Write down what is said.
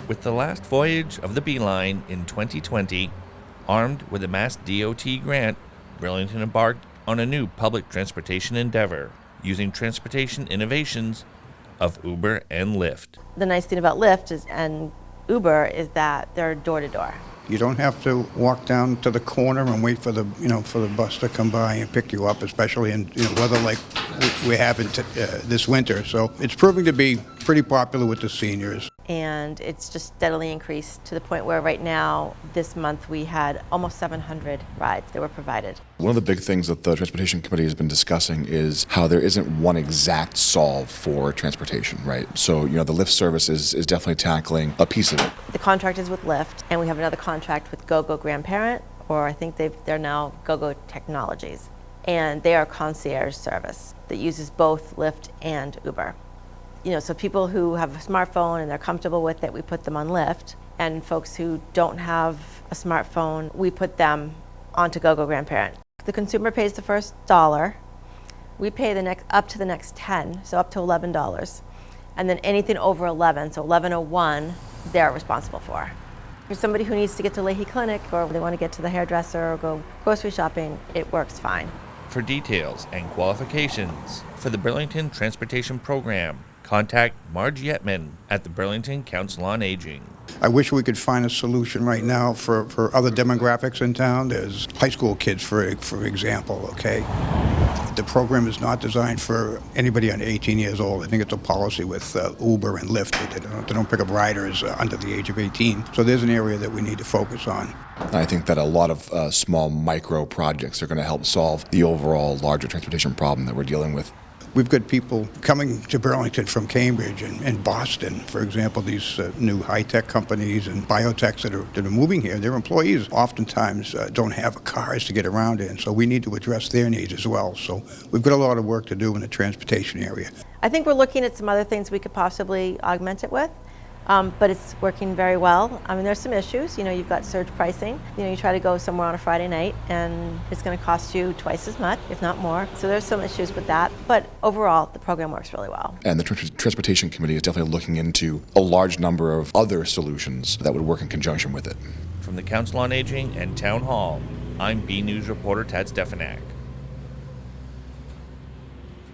With the last voyage of the Beeline in 2020, armed with a Mass DOT grant, Burlington embarked on a new public transportation endeavor using transportation innovations of Uber and Lyft. The nice thing about Lyft and Uber is that they're door to door. You don't have to walk down to the corner and wait for the bus to come by and pick you up, especially in weather like we have in this winter. So it's proving to be pretty popular with the seniors. And it's just steadily increased to the point where right now, this month, we had almost 700 rides that were provided. One of the big things that the Transportation Committee has been discussing is how there isn't one exact solve for transportation, right? So, the Lyft service is definitely tackling a piece of it. The contract is with Lyft, and we have another contract with GoGo Grandparent, or I think they're now GoGo Technologies. And they are a concierge service that uses both Lyft and Uber. So people who have a smartphone and they're comfortable with it, we put them on Lyft. And folks who don't have a smartphone, we put them onto GoGo Grandparent. The consumer pays the first $1. We pay up to the next 10, so up to $11. And then anything over 11, so 1101, they're responsible for. For somebody who needs to get to Leahy Clinic, or they want to get to the hairdresser or go grocery shopping, it works fine. For details and qualifications for the Burlington Transportation Program, contact Marge Yetman at the Burlington Council on Aging. I wish we could find a solution right now for other demographics in town. There's high school kids, for example, okay? The program is not designed for anybody under 18 years old. I think it's a policy with Uber and Lyft. They don't pick up riders under the age of 18. So there's an area that we need to focus on. I think that a lot of small micro projects are going to help solve the overall larger transportation problem that we're dealing with. We've got people coming to Burlington from Cambridge and Boston, for example, these new high-tech companies and biotechs that are moving here. Their employees oftentimes don't have cars to get around in, so we need to address their needs as well. So we've got a lot of work to do in the transportation area. I think we're looking at some other things we could possibly augment it with. But it's working very well. I mean, there's some issues. You've got surge pricing. You try to go somewhere on a Friday night and it's going to cost you twice as much, if not more. So there's some issues with that. But overall, the program works really well. And the Transportation Committee is definitely looking into a large number of other solutions that would work in conjunction with it. From the Council on Aging and Town Hall, I'm BNEWS reporter Tad Stefanak.